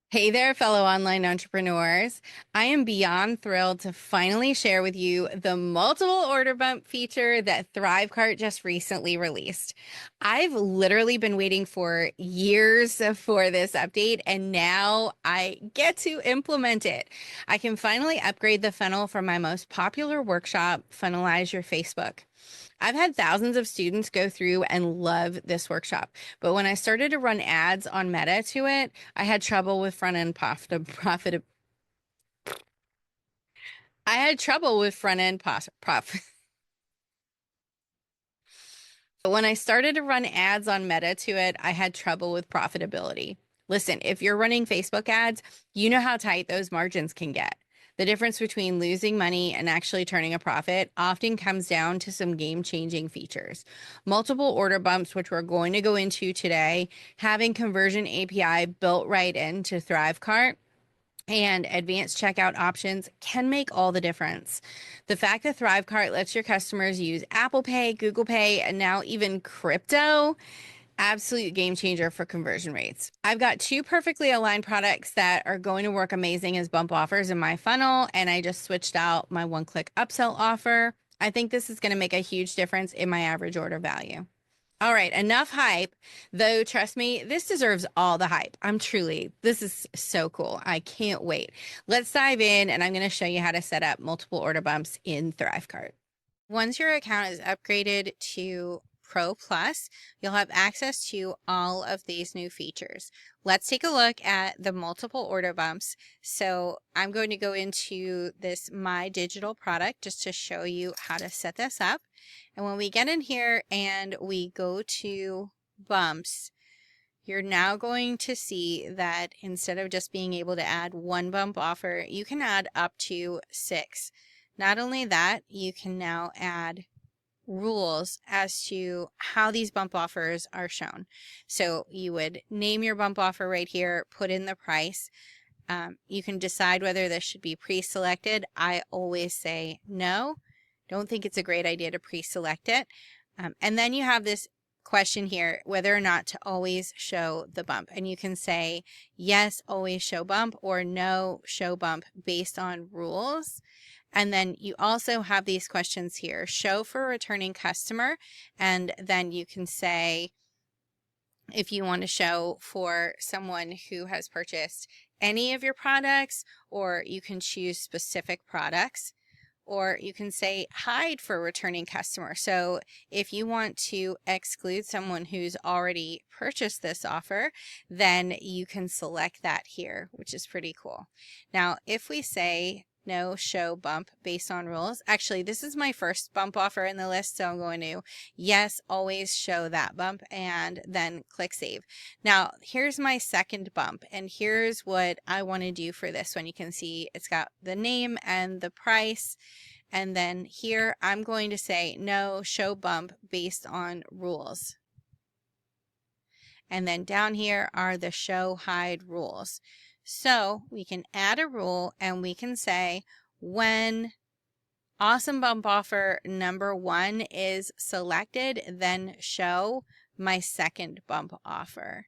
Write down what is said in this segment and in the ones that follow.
Hey there, fellow online entrepreneurs. I am beyond thrilled to finally share with you the multiple order bump feature that Thrivecart just recently released. I've literally been waiting for years for this update, and now I get to implement it. I can finally upgrade the funnel from my most popular workshop, Funnelize Your Facebook. I've had thousands of students go through and love this workshop, but when I started to run ads on Meta to it, I had trouble with front end profit. I had trouble with front end profit. But when I started to run ads on Meta to it, I had trouble with profitability. Listen, if you're running Facebook ads, you know how tight those margins can get. The difference between losing money and actually turning a profit often comes down to some game-changing features. Multiple order bumps, which we're going to go into today, having conversion API built right into Thrivecart, and advanced checkout options can make all the difference. The fact that Thrivecart lets your customers use Apple Pay, Google Pay, and now even crypto, absolute game changer for conversion rates. I've got two perfectly aligned products that are going to work amazing as bump offers in my funnel, and I just switched out my one-click upsell offer. I think this is going to make a huge difference in my average order value. All right, enough hype, though trust me, this deserves all the hype. This is so cool. I can't wait. Let's dive in and I'm going to show you how to set up multiple order bumps in Thrivecart. Once your account is upgraded to Pro Plus, you'll have access to all of these new features. Let's take a look at the multiple order bumps. So I'm going to go into this My Digital product just to show you how to set this up. And when we get in here and we go to bumps, you're now going to see that instead of just being able to add one bump offer, you can add up to 6. Not only that, you can now add rules as to how these bump offers are shown. So you would name your bump offer right here, put in the price. You can decide whether this should be pre-selected. I always say no. Don't think it's a great idea to pre-select it. And then you have this question here, whether or not to always show the bump. And you can say yes, always show bump, or no, show bump based on rules. And then you also have these questions here, show for a returning customer. And then you can say if you want to show for someone who has purchased any of your products, or you can choose specific products. Or you can say hide for returning customer. So if you want to exclude someone who's already purchased this offer, then you can select that here, which is pretty cool. Now, if we say no show bump based on rules, actually this is my first bump offer in the list, so I'm going to yes, always show that bump and then click save. Now here's my second bump, and here's what I want to do for this one. You can see it's got the name and the price. And then here I'm going to say no show bump based on rules. And then down here are the show hide rules. So we can add a rule and we can say when awesome bump offer number 1 is selected, then show my second bump offer.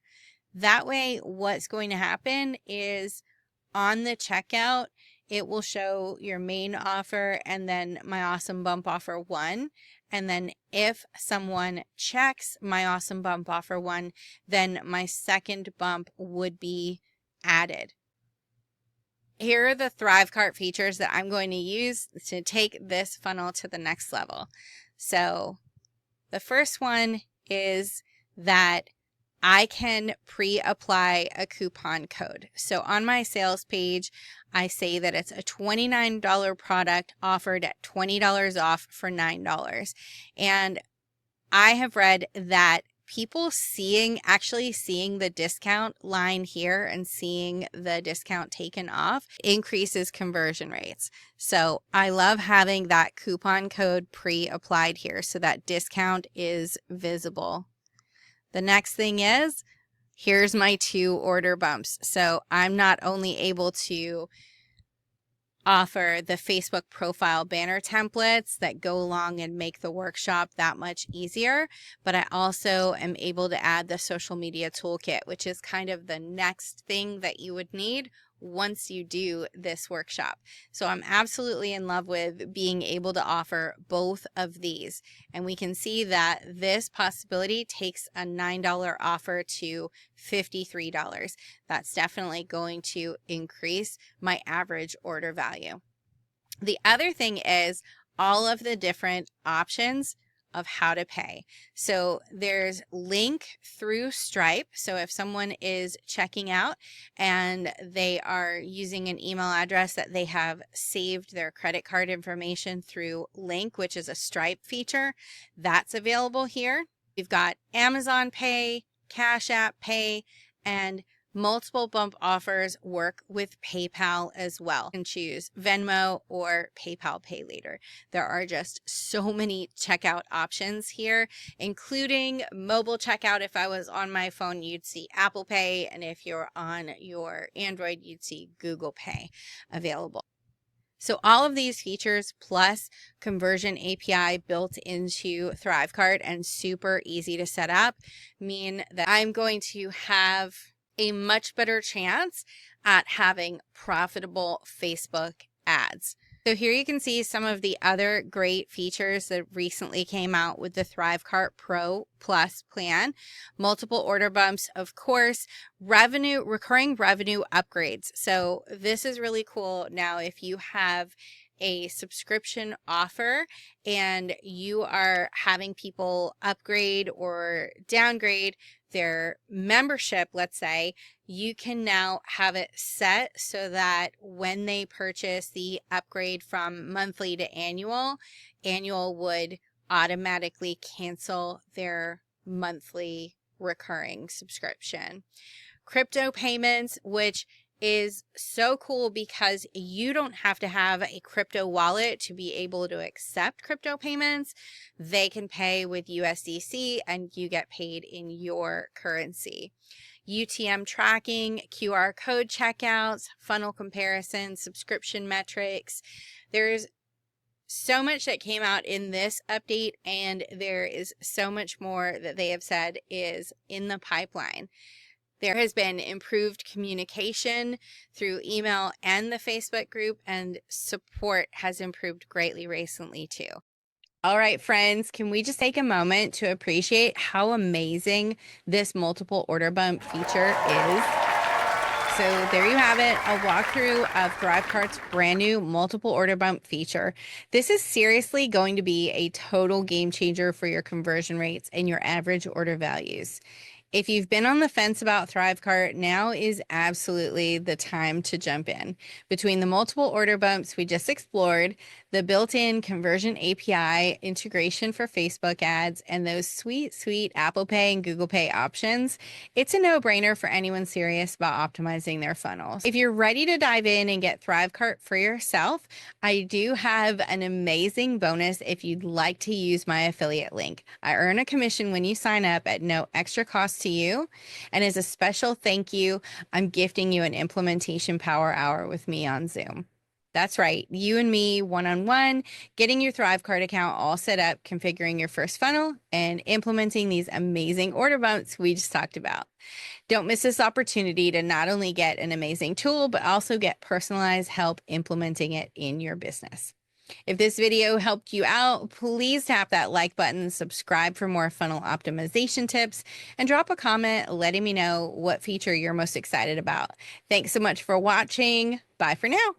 That way, what's going to happen is on the checkout, it will show your main offer and then my awesome bump offer 1. And then if someone checks my awesome bump offer 1, then my second bump would be added. Here are the Thrivecart features that I'm going to use to take this funnel to the next level. So the first one is that I can pre-apply a coupon code. So on my sales page, I say that it's a $29 product offered at $20 off for $9. And I have read that people actually seeing the discount line here and seeing the discount taken off increases conversion rates. So I love having that coupon code pre-applied here so that discount is visible. The next thing is, here's my 2 order bumps. So I'm not only able to offer the Facebook profile banner templates that go along and make the workshop that much easier. But I also am able to add the social media toolkit, which is kind of the next thing that you would need once you do this workshop. So I'm absolutely in love with being able to offer both of these. And we can see that this possibility takes a $9 offer to $53. That's definitely going to increase my average order value. The other thing is all of the different options of how to pay. So there's link through Stripe. So if someone is checking out and they are using an email address that they have saved their credit card information through link, which is a Stripe feature, that's available here. We've got Amazon Pay, Cash App Pay, and multiple bump offers work with PayPal as well. You can choose Venmo or PayPal Pay Later. There are just so many checkout options here, including mobile checkout. If I was on my phone, you'd see Apple Pay, and if you're on your Android, you'd see Google Pay available. So all of these features plus conversion API built into Thrivecart and super easy to set up mean that I'm going to have a much better chance at having profitable Facebook ads. So here you can see some of the other great features that recently came out with the Thrivecart Pro Plus plan. Multiple order bumps, of course, recurring revenue upgrades. So this is really cool. Now, if you have a subscription offer and you are having people upgrade or downgrade their membership, let's say, you can now have it set so that when they purchase the upgrade from monthly to annual would automatically cancel their monthly recurring subscription. Crypto payments, which is so cool because you don't have to have a crypto wallet to be able to accept crypto payments. They can pay with USDC and you get paid in your currency. UTM tracking, QR code checkouts, funnel comparison, subscription metrics. There's so much that came out in this update, and there is so much more that they have said is in the pipeline. There has been improved communication through email and the Facebook group, and support has improved greatly recently too. All right, friends, can we just take a moment to appreciate how amazing this multiple order bump feature is? So there you have it, a walkthrough of Thrivecart's brand new multiple order bump feature. This is seriously going to be a total game changer for your conversion rates and your average order values. If you've been on the fence about Thrivecart, now is absolutely the time to jump in. Between the multiple order bumps we just explored, the built-in conversion API integration for Facebook ads, and those sweet Apple Pay and Google Pay options, it's a no-brainer for anyone serious about optimizing their funnels. If you're ready to dive in and get Thrivecart for yourself, I do have an amazing bonus if you'd like to use my affiliate link. I earn a commission when you sign up at no extra cost to you. And as a special thank you, I'm gifting you an implementation power hour with me on Zoom. That's right, you and me one-on-one, getting your Thrivecart account all set up, configuring your first funnel, and implementing these amazing order bumps we just talked about. Don't miss this opportunity to not only get an amazing tool, but also get personalized help implementing it in your business. If this video helped you out, please tap that like button, subscribe for more funnel optimization tips, and drop a comment letting me know what feature you're most excited about. Thanks so much for watching. Bye for now.